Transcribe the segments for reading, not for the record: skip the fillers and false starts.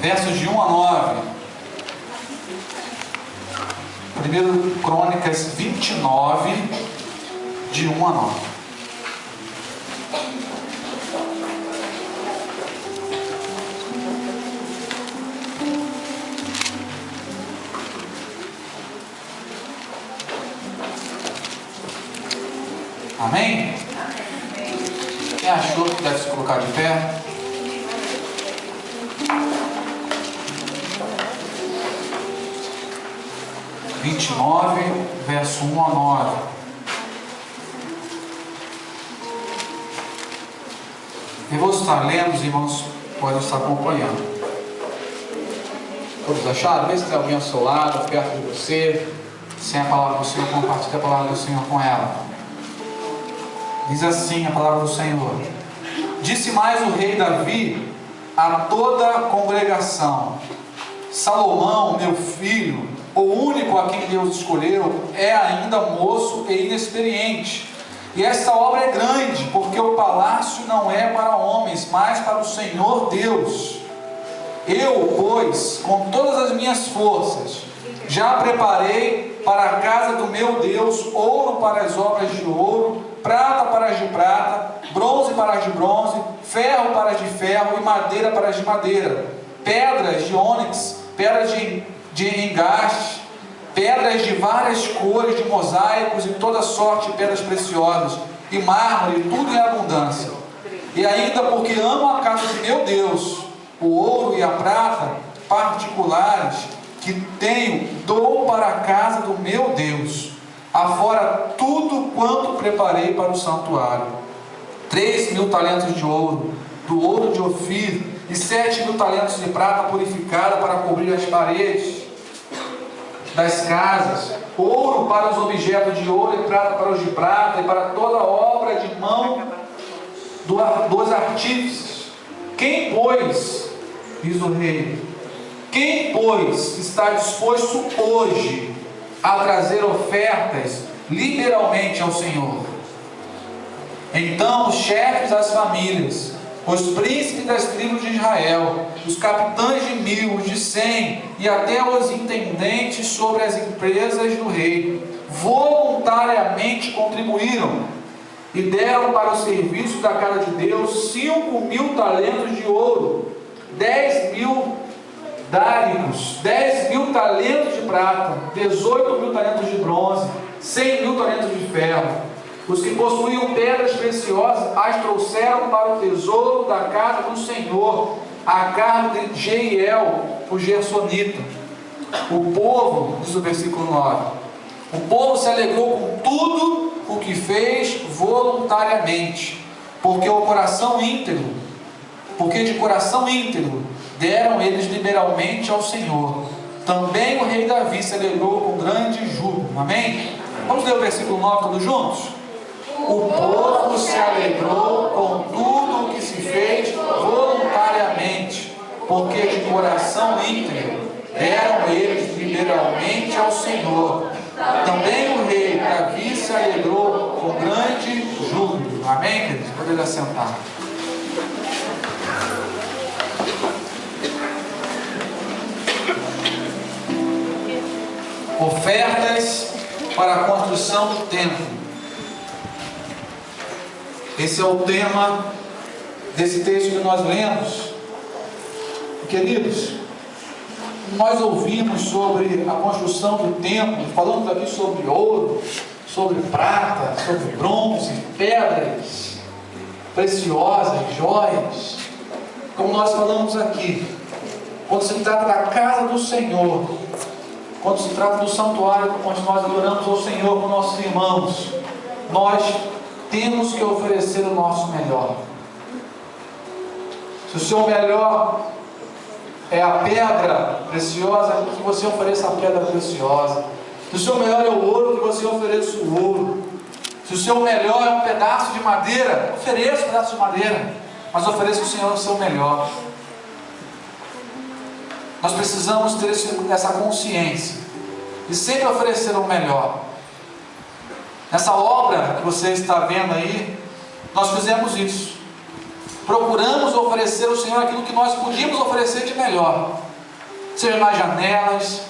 versos de 1 a 9. 1 Crônicas 29, de 1 a 9. Amém? Quem achou que deve se colocar de pé? Verso 1 a 9. Eu vou estar lendo, os irmãos podem estar acompanhando. Todos acharam? Vê se tem alguém ao seu lado, perto de você, sem a palavra do Senhor, compartilhe a palavra do Senhor com ela. Diz assim a palavra do Senhor: Disse mais o rei Davi a toda a congregação: Salomão, meu filho, o único a quem Deus escolheu, é ainda moço e inexperiente. E esta obra é grande, porque o palácio não é para homens, mas para o Senhor Deus. Eu, pois, com todas as minhas forças, já preparei para a casa do meu Deus ouro para as obras de ouro, prata para as de prata, bronze para as de bronze, ferro para as de ferro e madeira para as de madeira, pedras de ônix, pedras de engaste, pedras de várias cores, de mosaicos e toda sorte de pedras preciosas, e mármore, tudo em abundância. E ainda porque amo a casa de meu Deus, o ouro e a prata particulares que tenho, dou para a casa do meu Deus, afora tudo quanto preparei para o santuário: 3.000 talentos de ouro, do ouro de Ofir, e 7.000 talentos de prata purificada para cobrir as paredes das casas, ouro para os objetos de ouro e prata para os de prata, e para toda obra de mão dos artífices. Quem, pois, diz o rei, quem, pois, está disposto hoje a trazer ofertas liberalmente ao Senhor? Então os chefes das famílias, os príncipes das tribos de Israel, os capitães de 1000, os de 100 e até os intendentes sobre as empresas do rei, voluntariamente contribuíram e deram para o serviço da casa de Deus 5.000 talentos de ouro, 10.000 dáricos, 10.000 talentos de prata, 18.000 talentos de bronze, 100.000 talentos de ferro. Os que possuíam pedras preciosas as trouxeram para o tesouro da casa do Senhor, a cargo de Jeiel, o gersonita. O povo, diz o versículo 9, o povo se alegrou com tudo o que fez voluntariamente, porque de coração íntegro deram eles liberalmente ao Senhor. Também o rei Davi se alegrou com grande júbilo. Amém? Vamos ler o versículo 9 todos juntos? O povo se alegrou com tudo o que se fez voluntariamente, porque de coração íntegro deram eles liberalmente ao Senhor. Também o rei Davi se alegrou com grande júbilo. Amém, queridos? Pode assentar. Ofertas para a construção do templo. Esse é o tema desse texto que nós lemos. Queridos, nós ouvimos sobre a construção do templo, falamos aqui sobre ouro, sobre prata, sobre bronze, pedras preciosas, joias. Como nós falamos aqui, quando se trata da casa do Senhor, quando se trata do santuário, onde nós adoramos ao Senhor com nossos irmãos, nós temos que oferecer o nosso melhor. Se o seu melhor é a pedra preciosa, que você ofereça a pedra preciosa. Se o seu melhor é o ouro, que você ofereça o ouro. Se o seu melhor é um pedaço de madeira, ofereça um pedaço de madeira, mas ofereça ao Senhor o seu melhor. Nós precisamos ter essa consciência de sempre oferecer o melhor. Nessa obra que você está vendo aí, nós fizemos isso. procuramos oferecer ao Senhor aquilo que nós podíamos oferecer de melhor, seja nas janelas,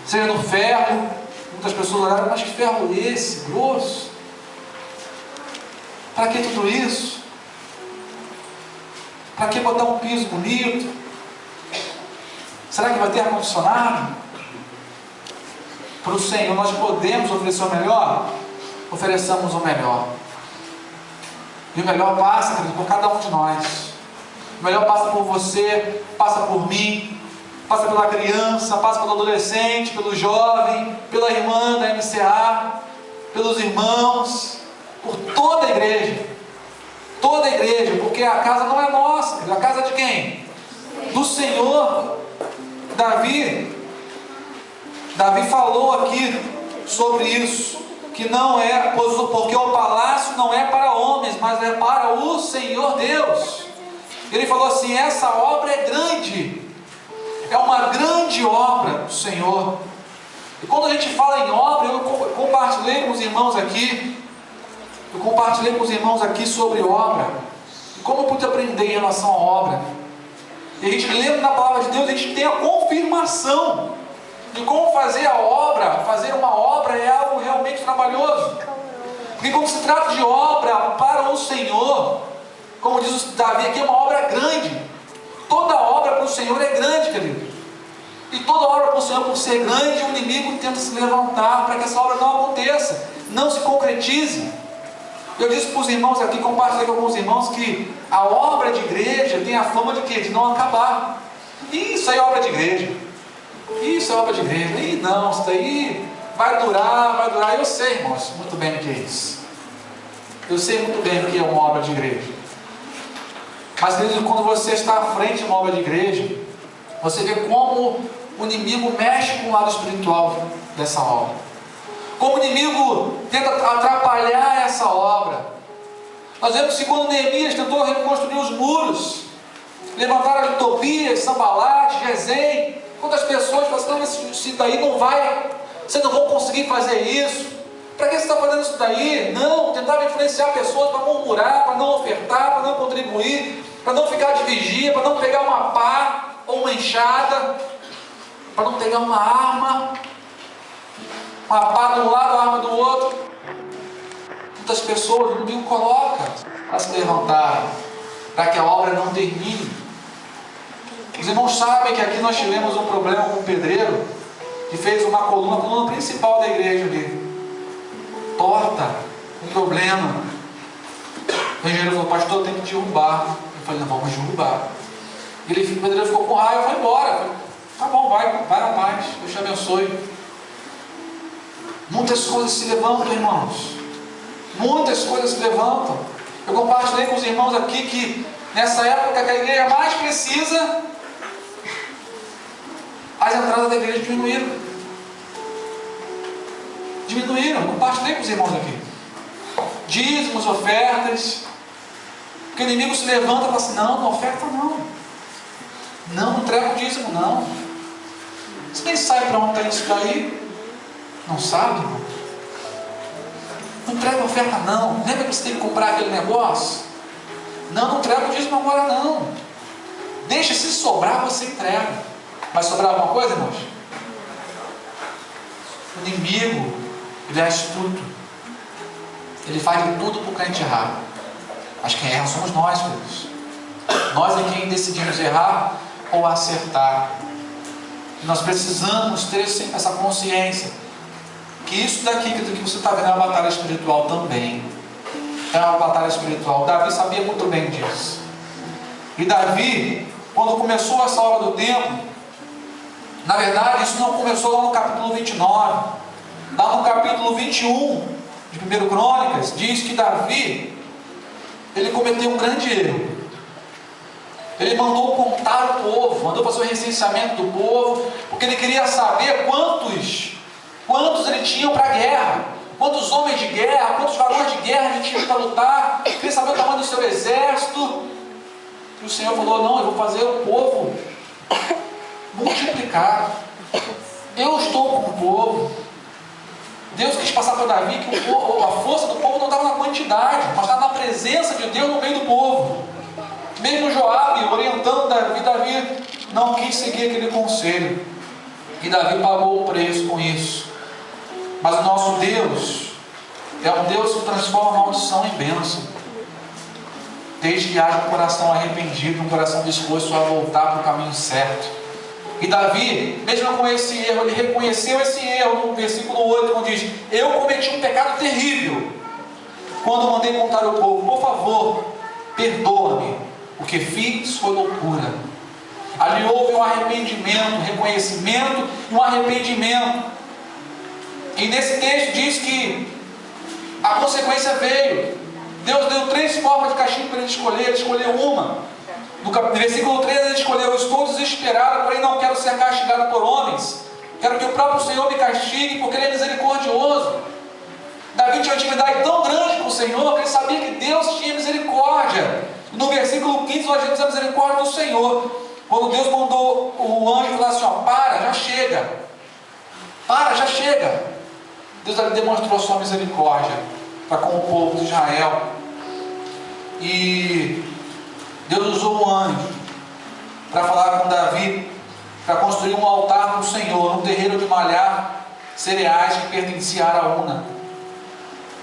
seja no ferro. Muitas pessoas olharam, mas que ferro é esse, grosso? Para que tudo isso? Para que botar um piso bonito? Será que vai ter ar-condicionado? Para o Senhor nós podemos oferecer o melhor? Ofereçamos o melhor. E o melhor passa, querido, por cada um de nós. O melhor passa por você, passa por mim, passa pela criança, passa pelo adolescente, pelo jovem, pela irmã da MCA, pelos irmãos, por toda a igreja. Toda a igreja, porque a casa não é nossa, a casa é de quem? Do Senhor. Davi falou aqui sobre isso, que não é, porque o palácio não é para homens, mas é para o Senhor Deus. Ele falou assim: essa obra é grande, é uma grande obra do Senhor. E quando a gente fala em obra, eu compartilhei com os irmãos aqui sobre obra, e como eu pude aprender em relação à obra. E a gente lendo na palavra de Deus, a gente tem a confirmação de como fazer a obra. Fazer uma obra é algo realmente trabalhoso, porque quando se trata de obra para o Senhor, como diz o Davi aqui, é uma obra grande. Toda obra para o Senhor é grande, querido. E toda obra para o Senhor, por ser grande, o inimigo tenta se levantar para que essa obra não aconteça, não se concretize. Eu disse para os irmãos aqui, compartilhei com alguns irmãos, que a obra de igreja tem a fama de quê? De não acabar. Isso aí é obra de igreja. Isso é obra de igreja. Ih, não, isso daí vai durar. Eu sei, irmãos, muito bem o que é isso. Eu sei muito bem o que é uma obra de igreja. Mas, querido, quando você está à frente de uma obra de igreja, você vê como o inimigo mexe com o lado espiritual dessa obra. Como o inimigo tenta atrapalhar essa obra. Nós vemos que segundo Neemias tentou reconstruir os muros, levantaram de Tobias, Sambalate, Gesem. Quantas pessoas falaram assim: isso daí não vai, vocês não vão conseguir fazer isso. Para que você está fazendo isso daí? Não, tentava influenciar pessoas para murmurar, para não ofertar, para não contribuir, para não ficar de vigia, para não pegar uma pá ou uma enxada, para não pegar uma arma, uma pá de um lado, a arma do outro. Muitas pessoas o inimigo coloca para se levantar, para que a obra não termine. Os irmãos sabem que aqui nós tivemos um problema com o pedreiro, que fez uma coluna, a coluna principal da igreja ali, torta, um problema. O engenheiro falou: pastor, tem que derrubar. Eu falei: não, vamos derrubar. O pedreiro ficou com raiva e foi embora. Eu falei: tá bom, vai na paz, Deus te abençoe. Muitas coisas se levantam, irmãos. Muitas coisas se levantam. Eu compartilhei com os irmãos aqui que nessa época que a igreja mais precisa, as entradas da igreja diminuíram. Eu compartilhei com os irmãos aqui. Dízimos, ofertas. Porque o inimigo se levanta e fala assim: não oferta não. Não entrega o dízimo não. Você nem sabe para onde está isso daí. Não sabe, irmão? Não entrega a oferta não. Lembra que você tem que comprar aquele negócio? Não entrega o dízimo agora não. Deixa, se sobrar você entrega. Vai sobrar alguma coisa, irmãos? O inimigo, ele é astuto. Ele faz de tudo para o crente errar. Mas quem erra somos nós, filhos. Nós é quem decidimos errar ou acertar. E nós precisamos ter essa consciência que isso daqui que você está vendo é uma batalha espiritual também. É uma batalha espiritual. Davi sabia muito bem disso. E Davi, quando começou essa obra do templo, na verdade isso não começou lá no capítulo 29. Lá no capítulo 21 de 1 Crônicas, diz que Davi, ele cometeu um grande erro. Ele mandou contar o povo, mandou fazer o recenseamento do povo, porque ele queria saber quantos ele tinha para a guerra, quantos homens de guerra, quantos varões de guerra ele tinha para lutar. Ele queria saber o tamanho do seu exército. E o Senhor falou: não, eu vou fazer o povo multiplicar. Eu estou com o povo. Deus quis passar para Davi que a força do povo não estava na quantidade, mas estava na presença de Deus no meio do povo. Mesmo Joabe orientando Davi, Davi não quis seguir aquele conselho. E Davi pagou o preço com isso. Mas o nosso Deus é um Deus que transforma a maldição em bênção, desde que haja um coração arrependido, um coração disposto a voltar para o caminho certo. E Davi, mesmo com esse erro, ele reconheceu esse erro no versículo 8, quando diz: eu cometi um pecado terrível quando mandei contar ao povo, por favor, perdoa-me, o que fiz foi loucura. Ali houve um arrependimento, um reconhecimento e um arrependimento. E nesse texto diz que a consequência veio. Deus deu 3 formas de castigo para ele escolheu uma. No versículo 13 ele escolheu: eu estou desesperado, porém não quero ser castigado por homens. Quero que o próprio Senhor me castigue, porque Ele é misericordioso. Davi tinha uma intimidade tão grande com o Senhor, que ele sabia que Deus tinha misericórdia. No versículo 15 nós vemos a misericórdia do Senhor. Quando Deus mandou o anjo falar assim: ó, para, já chega. Para, já chega. Deus ali demonstrou sua misericórdia para com o povo de Israel. E Deus usou um anjo para falar com Davi, para construir um altar para o Senhor, no terreiro de malhar cereais que pertencia a Araúna.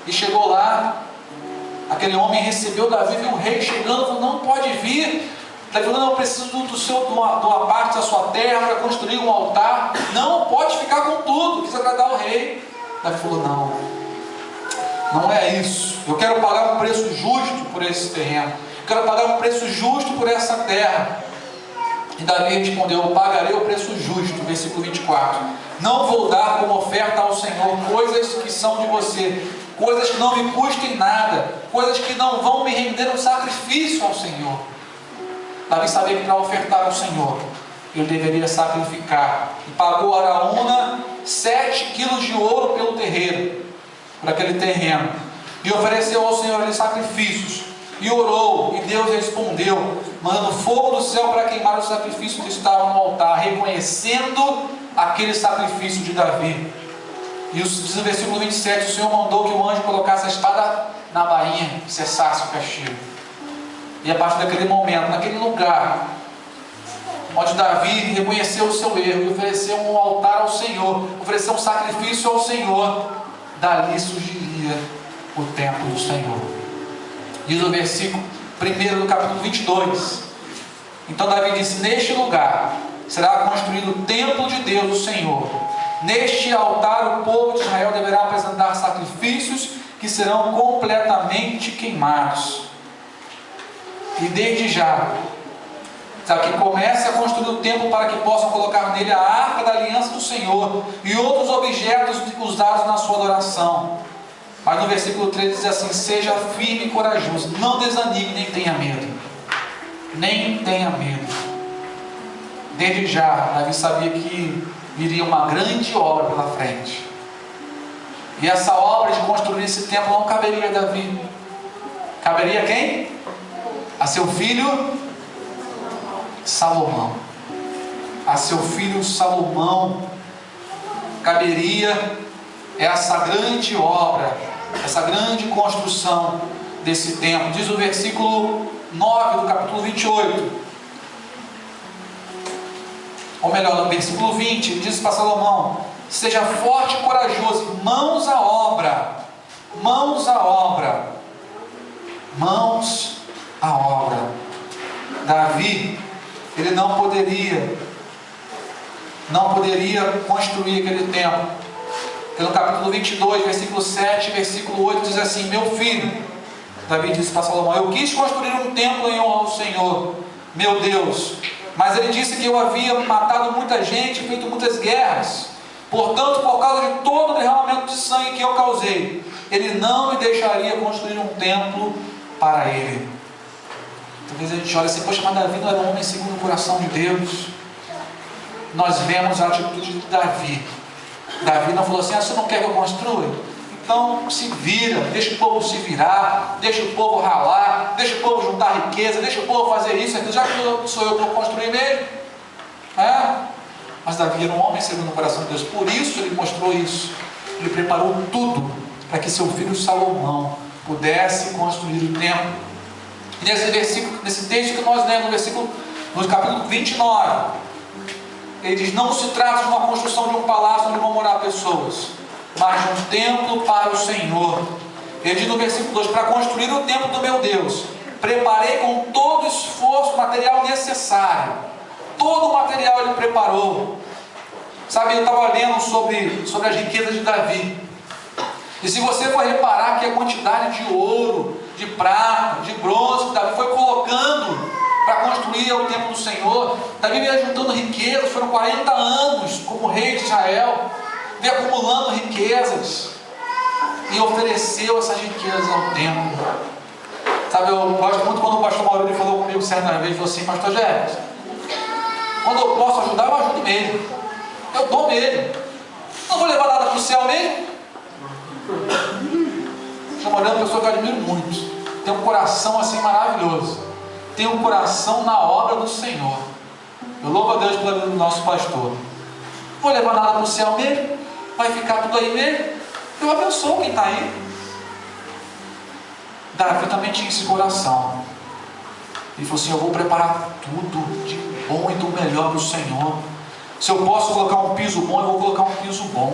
E chegou lá, aquele homem recebeu Davi, viu o rei chegando, falou: não pode vir. Davi falou: não, eu preciso de uma parte da sua terra para construir um altar. Não, pode ficar com tudo. Quis agradar o rei. Davi falou: não é isso. Eu quero pagar um preço justo por esse terreno. Eu quero pagar um preço justo por essa terra. E Davi respondeu: eu pagarei o preço justo. Versículo 24: não vou dar como oferta ao Senhor coisas que são de você, coisas que não me custem nada, coisas que não vão me render um sacrifício ao Senhor. Davi sabia que para ofertar ao Senhor ele deveria sacrificar, e pagou a Araúna 7 quilos de ouro pelo terreiro, por aquele terreno, e ofereceu ao Senhor ali sacrifícios, e orou, e Deus respondeu, mandando fogo do céu para queimar o sacrifício que estava no altar, reconhecendo aquele sacrifício de Davi. E diz no versículo 27, o Senhor mandou que o anjo colocasse a espada na bainha, e cessasse o castigo. E a partir daquele momento, naquele lugar onde Davi reconheceu o seu erro e ofereceu um altar ao Senhor, ofereceu um sacrifício ao Senhor, dali surgiria o templo do Senhor. Diz o versículo 1 do capítulo 22. Então Davi disse: neste lugar será construído o templo de Deus, o Senhor. Neste altar o povo de Israel deverá apresentar sacrifícios que serão completamente queimados. E desde já, que comece a construir o templo para que possam colocar nele a arca da aliança do Senhor e outros objetos usados na sua adoração. Mas no versículo 13 diz assim: seja firme e corajoso, não desanime, nem tenha medo. Nem tenha medo. Desde já, Davi sabia que viria uma grande obra pela frente. E essa obra de construir esse templo não caberia a Davi. Caberia a quem? A seu filho Salomão. A seu filho Salomão caberia essa grande obra, essa grande construção desse templo. Diz o versículo 9 do capítulo 28, ou melhor, no versículo 20, diz para Salomão: seja forte e corajoso, mãos à obra, mãos à obra, mãos à obra. Davi, ele não poderia construir aquele templo. No capítulo 22, versículo 7, versículo 8 diz assim: meu filho, Davi disse para Salomão: eu quis construir um templo em honra ao Senhor, meu Deus, mas ele disse que eu havia matado muita gente, feito muitas guerras. Portanto, por causa de todo o derramamento de sangue que eu causei, ele não me deixaria construir um templo para ele. Talvez a gente olhe assim: poxa, mas Davi não era um homem segundo o coração de Deus. Nós vemos a atitude de Davi. Davi não falou assim: você não quer que eu construa? Então se vira, deixa o povo se virar, deixa o povo ralar, deixa o povo juntar riqueza, deixa o povo fazer isso, aquilo, já que sou eu que vou construir mesmo. Mas Davi era um homem segundo o coração de Deus, por isso ele mostrou isso. Ele preparou tudo para que seu filho Salomão pudesse construir o templo. E nesse texto que nós lemos, no capítulo 29, ele diz: não se trata de uma construção de um palácio onde vão morar pessoas, mas de um templo para o Senhor. Ele diz no versículo 2: para construir o templo do meu Deus, preparei com todo o esforço o material necessário. Todo o material ele preparou. Sabe, eu estava lendo sobre as riquezas de Davi. E se você for reparar que a quantidade de ouro, de prata, de bronze que Davi foi colocando para construir o templo do Senhor, Davi veio juntando riquezas, foram 40 anos como rei de Israel, veio acumulando riquezas e ofereceu essas riquezas ao templo. Sabe, eu gosto muito quando o pastor Maurício falou comigo certa vez, falou assim: pastor Jefferson, quando eu posso ajudar, eu ajudo mesmo, eu dou mesmo, não vou levar nada para o céu mesmo. Estou olhando uma pessoa que eu admiro muito, tem um coração assim maravilhoso, tem um coração na obra do Senhor. Eu louvo a Deus pelo nosso pastor. Não vou levar nada para o céu mesmo, vai ficar tudo aí mesmo, eu abençoo quem está aí. Davi também tinha esse coração. Ele falou assim: eu vou preparar tudo de bom e do melhor para o Senhor. Se eu posso colocar um piso bom, eu vou colocar um piso bom.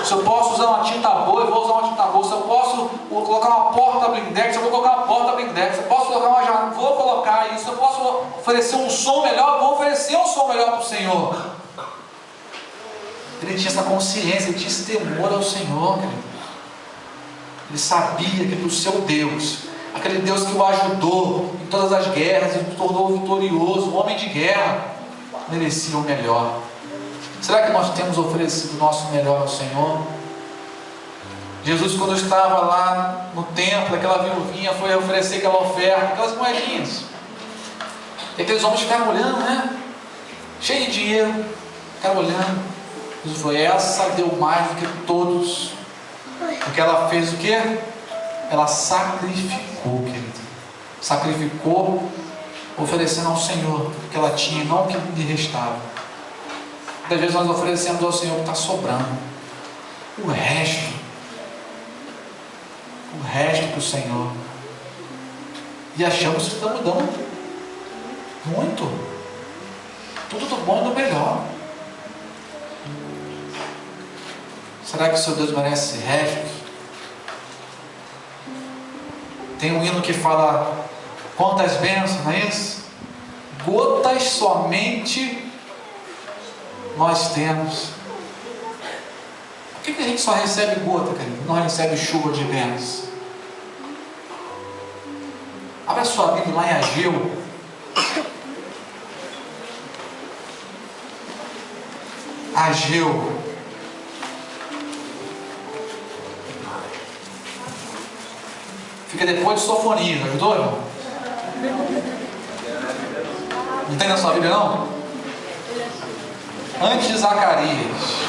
Se eu posso usar uma tinta boa, eu vou usar uma tinta boa. Se eu posso colocar uma porta blindex, eu vou colocar uma porta blindex. Se eu posso colocar uma janela, vou colocar isso. Se eu posso oferecer um som melhor, eu vou oferecer um som melhor para o Senhor. Ele tinha essa consciência, ele tinha esse temor ao Senhor, querido. Ele sabia que do seu Deus, aquele Deus que o ajudou em todas as guerras e o tornou vitorioso, um homem de guerra, merecia o melhor. Será que nós temos oferecido o nosso melhor ao Senhor? Jesus, quando estava lá no templo, aquela viuvinha foi oferecer aquela oferta, aquelas moedinhas. E aqueles homens ficaram olhando, né? Cheio de dinheiro, ficaram olhando. Jesus falou: essa deu mais do que todos. Porque ela fez o quê? Ela sacrificou, querido. Sacrificou, oferecendo ao Senhor o que ela tinha, não o que lhe restava. Muitas vezes nós oferecemos ao Senhor o que está sobrando. O resto para o Senhor. E achamos que estamos dando muito. Tudo do bom e do melhor. Será que o seu Deus merece esse resto? Tem um hino que fala: quantas bênçãos, não é isso? Gotas somente nós temos. Por que a gente só recebe gota, querido? Não recebe chuva de bênçãos? Abra a sua Bíblia lá em Ageu. Ageu. Fica depois de Sofonias, ajudou, irmão? Não tem na sua Bíblia, não? Antes de Zacarias.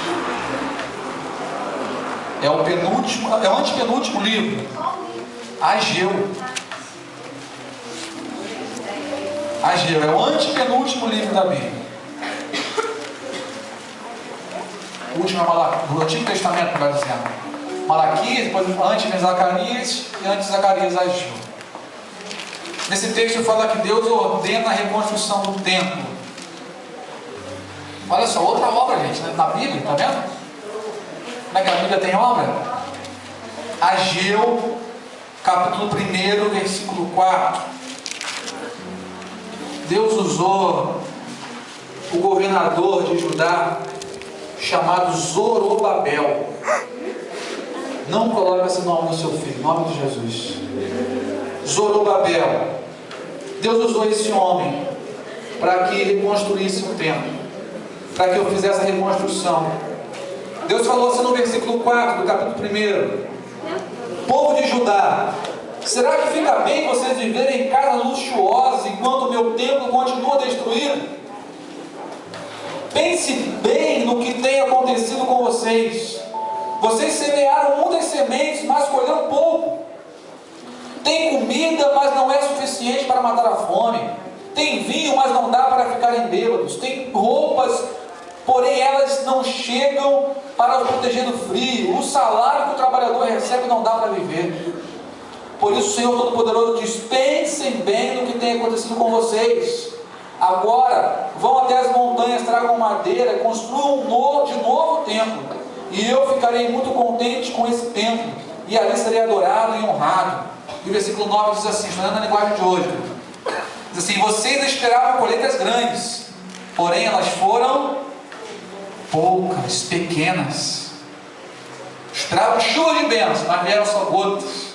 É o penúltimo, é o antepenúltimo livro. Ageu. Ageu é o antepenúltimo livro da Bíblia. O último é Malaquias, do Antigo Testamento, melhor dizendo. Malaquias, depois antes de Zacarias e antes de Zacarias Ageu. Nesse texto fala que Deus ordena a reconstrução do templo. Olha só, outra obra, gente, né? Na Bíblia, tá vendo? Como é que a Bíblia tem obra? Ageu, capítulo 1, versículo 4. Deus usou o governador de Judá, chamado Zorobabel. Não coloque esse nome no seu filho, em nome de Jesus. Zorobabel. Deus usou esse homem para que ele construísse um templo, para que eu fizesse a reconstrução. Deus falou assim no versículo 4 do capítulo 1: povo de Judá, será que fica bem vocês viverem em casas luxuosas enquanto o meu templo continua destruído? Pense bem no que tem acontecido com vocês. Vocês semearam muitas sementes, mas colheram pouco. Tem comida, mas não é suficiente para matar a fome. Tem vinho, mas não dá para ficarem bêbados. Tem roupas, porém elas não chegam para os proteger do frio. O salário que o trabalhador recebe não dá para viver. Por isso o Senhor Todo-Poderoso diz: pensem bem no que tem acontecido com vocês. Agora vão até as montanhas, tragam madeira, construam de novo o templo, e eu ficarei muito contente com esse templo, e ali serei adorado e honrado. E o versículo 9 diz assim, falando na linguagem de hoje, diz assim: vocês esperavam colheitas grandes, porém elas foram poucas, pequenas. Esperavam chuva de bênção, mas vieram só gotas.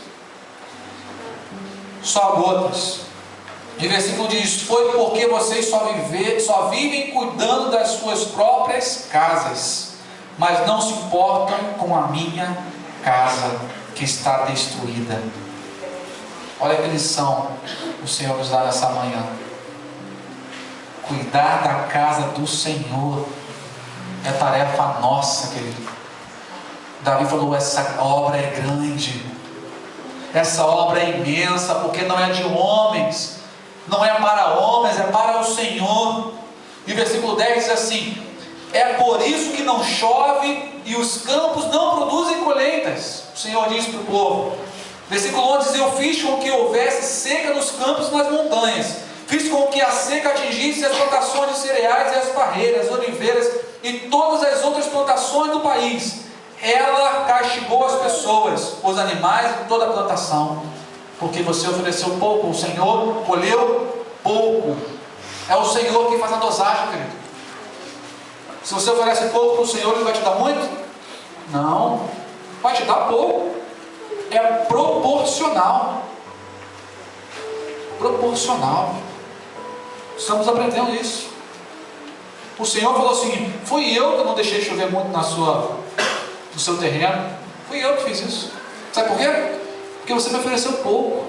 Só gotas. E o versículo diz: foi porque vocês só vivem cuidando das suas próprias casas, mas não se importam com a minha casa que está destruída. Olha que lição o Senhor nos dá nessa manhã. Cuidar da casa do Senhor é tarefa nossa, querido. Davi falou: essa obra é grande, essa obra é imensa, porque não é de homens, não é para homens, é para o Senhor. E o versículo 10 diz assim: é por isso que não chove e os campos não produzem colheitas. O Senhor diz para o povo. Versículo 11 diz: eu fiz com que houvesse seca nos campos e nas montanhas, fiz com que a seca atingisse as plantações de cereais e as parreiras, as oliveiras e todas as outras plantações do país. Ela castigou as pessoas, os animais e toda a plantação, porque você ofereceu pouco, o Senhor colheu pouco. É o Senhor quem faz a dosagem, querido. Se você oferece pouco para o Senhor, Ele vai te dar muito? Não, vai te dar pouco. É proporcional. Proporcional. Estamos aprendendo isso. O Senhor falou assim: fui eu que não deixei chover muito no seu terreno. Fui eu que fiz isso. Sabe por quê? Porque você me ofereceu pouco.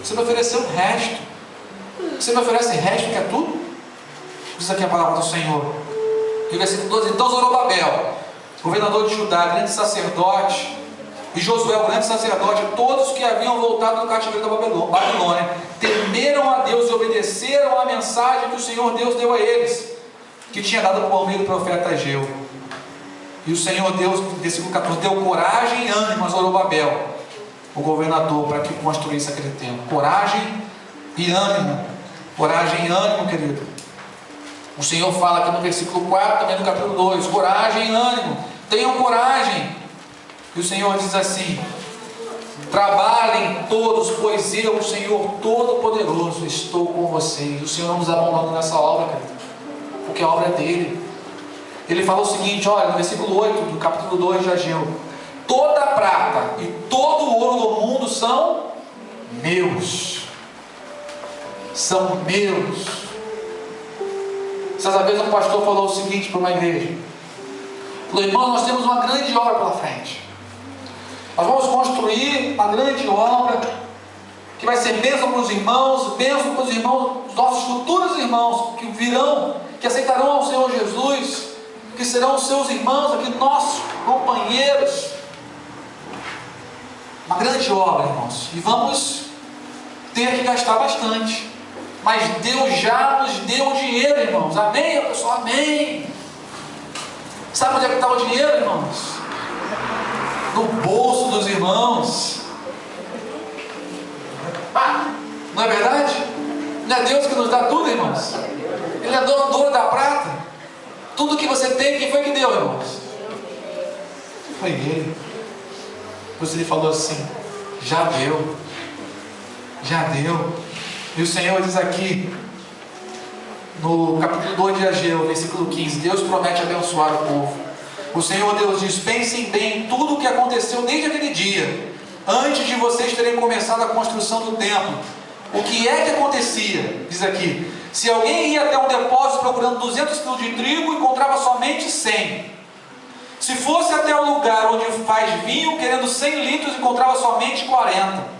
Você me ofereceu o resto. Você me oferece resto, que é tudo? Diz aqui a palavra do Senhor. E o versículo 12: então Zorobabel, governador de Judá, grande sacerdote, e Josué, o grande sacerdote, todos que haviam voltado do cativeiro da Babilônia, temeram a Deus e obedeceram à mensagem que o Senhor Deus deu a eles, que tinha dado por meio do profeta Ageu. E o Senhor Deus, versículo 14, deu coragem e ânimo a Zorobabel, o governador, para que construísse aquele templo. Coragem e ânimo. Coragem e ânimo, querido. O Senhor fala aqui no versículo 4, também no capítulo 2, coragem e ânimo. Tenham coragem. E o Senhor diz assim: trabalhem todos, pois eu, o Senhor Todo-Poderoso, estou com vocês. O Senhor não nos abandona nessa obra, querido, porque a obra é dele. Ele fala o seguinte, olha, no versículo 8 do capítulo 2 de Ageu: toda a prata e todo o ouro do mundo são meus. São meus. Certa vez um pastor falou o seguinte para uma igreja: falou, irmão, nós temos uma grande obra pela frente. Nós vamos construir uma grande obra que vai ser bênção para os irmãos, os nossos futuros irmãos que virão, que aceitarão ao Senhor Jesus, que serão os seus irmãos aqui, nossos companheiros. Uma grande obra, irmãos, e vamos ter que gastar bastante, mas Deus já nos deu o dinheiro, irmãos. Amém, pessoal? Amém. Sabe onde é que está o dinheiro, irmãos? No bolso dos irmãos. Não é verdade? Não é Deus que nos dá tudo, irmãos? Ele é dono do ouro da prata. Tudo que você tem, quem foi que deu, irmãos? Foi Ele. Por isso Ele falou assim: já deu. Já deu. E o Senhor diz aqui no capítulo 2 de Ageu, versículo 15: Deus promete abençoar o povo. O Senhor Deus diz: pensem bem em tudo o que aconteceu desde aquele dia, antes de vocês terem começado a construção do templo. O que é que acontecia? Diz aqui: se alguém ia até um depósito procurando 200 quilos de trigo, encontrava somente 100. Se fosse até o lugar onde faz vinho, querendo 100 litros, encontrava somente 40.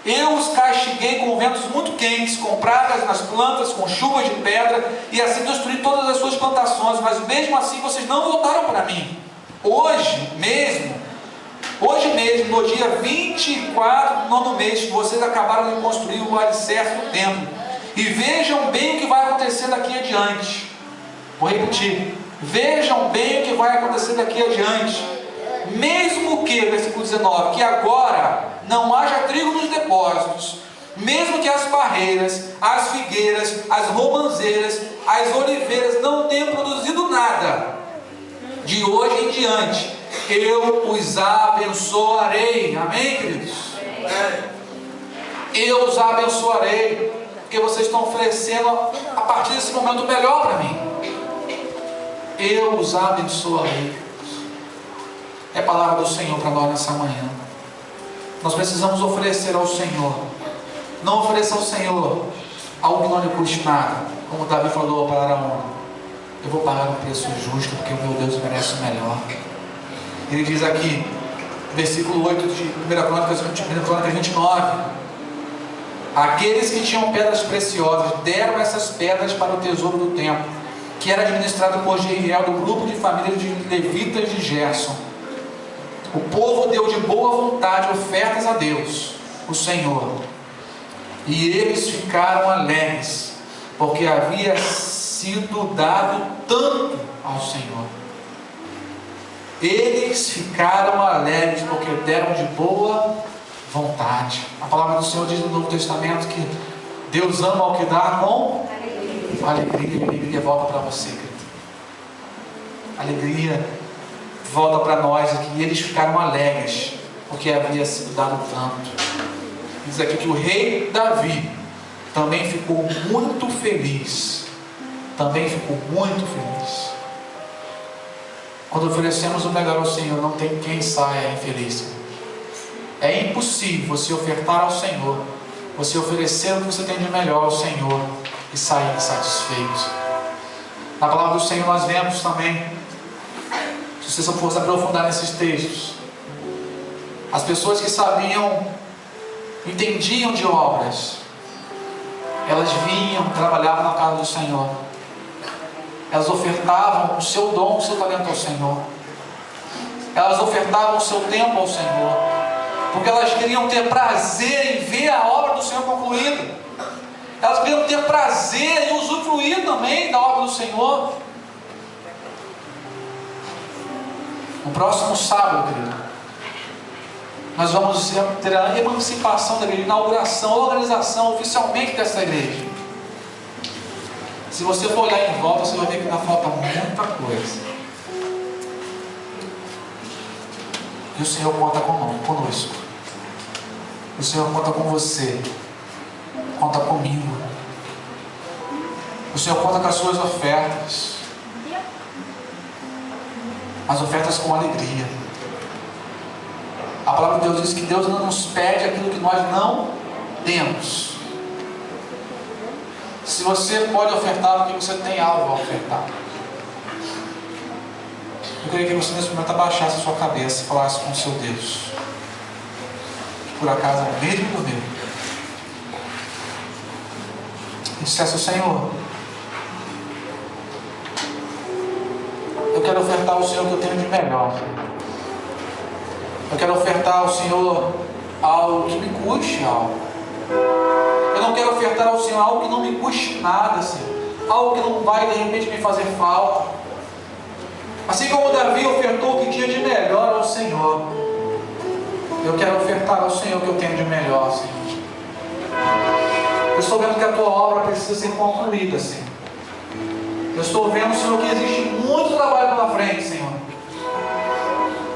Eu os castiguei com ventos muito quentes, com pragas nas plantas, com chuvas de pedra, e assim destruí todas as suas plantações, mas mesmo assim vocês não voltaram para mim. Hoje mesmo, no dia 24 do 9º mês, vocês acabaram de construir o alicerce do templo. E vejam bem o que vai acontecer daqui adiante. Vou repetir: vejam bem o que vai acontecer daqui adiante. Mesmo que, versículo 19, que agora não haja trigo nos depósitos, mesmo que as parreiras, as figueiras, as romãzeiras, as oliveiras não tenham produzido nada, de hoje em diante eu os abençoarei. Amém, queridos? Eu os abençoarei, porque vocês estão oferecendo a partir desse momento o melhor para mim. Eu os abençoarei. É a palavra do Senhor para nós nessa manhã. Nós precisamos oferecer ao Senhor. Não ofereça ao Senhor algo que não lhe custe nada. Como Davi falou para Araúna: eu vou pagar um preço justo, porque o meu Deus merece o melhor. Ele diz aqui, versículo 8 de 1 Crônicas 29: aqueles que tinham pedras preciosas deram essas pedras para o tesouro do templo, que era administrado por Jeiel, do grupo de família de levitas de Gerson. O povo deu de boa vontade ofertas a Deus, o Senhor, e eles ficaram alegres, porque havia sido dado tanto ao Senhor. Eles ficaram alegres, porque deram de boa vontade. A palavra do Senhor diz no Novo Testamento que Deus ama ao que dá com alegria. A alegria volta para você, querido. A alegria volta para nós aqui. E eles ficaram alegres, porque havia sido dado tanto. Diz aqui que o rei Davi também ficou muito feliz. Quando oferecemos o melhor ao Senhor, não tem quem saia infeliz. É impossível você ofertar ao Senhor, você oferecer o que você tem de melhor ao Senhor e sair insatisfeito. Na palavra do Senhor nós vemos também, se você só fosse aprofundar nesses textos, as pessoas que entendiam de obras, elas vinham, trabalhavam na casa do Senhor, elas ofertavam o seu dom, o seu talento ao Senhor, elas ofertavam o seu tempo ao Senhor, porque elas queriam ter prazer em ver a obra do Senhor concluída. Elas queriam ter prazer em usufruir também da obra do Senhor. No próximo sábado, querido, nós vamos ter a emancipação da igreja, a inauguração, a organização oficialmente dessa igreja. Se você for olhar em volta, você vai ver que ainda falta muita coisa. E o Senhor conta conosco. O Senhor conta com você. Conta comigo. O Senhor conta com as suas ofertas. As ofertas com alegria. A palavra de Deus diz que Deus não nos pede aquilo que nós não temos. Se você pode ofertar, porque você tem algo a ofertar. Eu queria que você nesse momento abaixasse a sua cabeça e falasse com o seu Deus. Por acaso é o mesmo do meu. E dissesse ao Senhor: eu quero ofertar ao Senhor o que eu tenho de melhor. Eu quero ofertar ao Senhor algo que me custe algo. Eu não quero ofertar ao Senhor algo que não me custe nada, Senhor. Algo que não vai de repente me fazer falta. Assim como Davi ofertou o que tinha de melhor ao Senhor, eu quero ofertar ao Senhor o que eu tenho de melhor, Senhor. Eu estou vendo que a tua obra precisa ser concluída, Senhor. Eu estou vendo, Senhor, que existe muito trabalho pela frente, Senhor.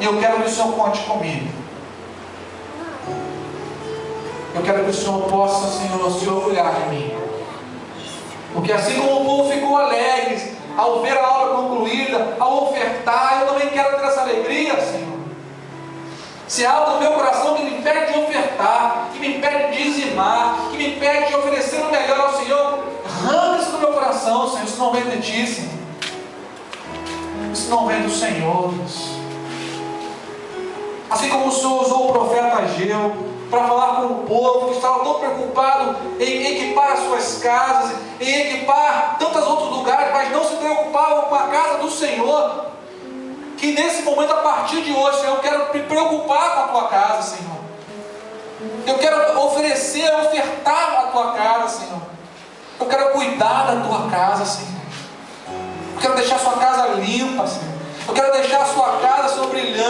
E eu quero que o Senhor conte comigo. Eu quero que o Senhor possa, Senhor, se orgulhar de mim. Porque assim como o povo ficou alegre ao ver a obra concluída, ao ofertar, eu também quero ter essa alegria, Senhor. Se há algo no meu coração que me impede de ofertar, que me impede de dizimar, que me impede de oferecer o melhor ao Senhor, arranca isso do meu coração, Senhor. Isso não vem de ti, Senhor. Isso não vem do Senhor, Deus. Assim como o Senhor usou o profeta Ageu para falar com o povo que estava tão preocupado em equipar as suas casas, em equipar tantos outros lugares, mas não se preocupavam com a casa do Senhor. Que nesse momento, a partir de hoje, Senhor, eu quero me preocupar com a tua casa, Senhor. Eu quero ofertar a tua casa, Senhor. Eu quero cuidar da tua casa, Senhor. Eu quero deixar a sua casa limpa, Senhor. Eu quero deixar a sua casa, Senhor, brilhante.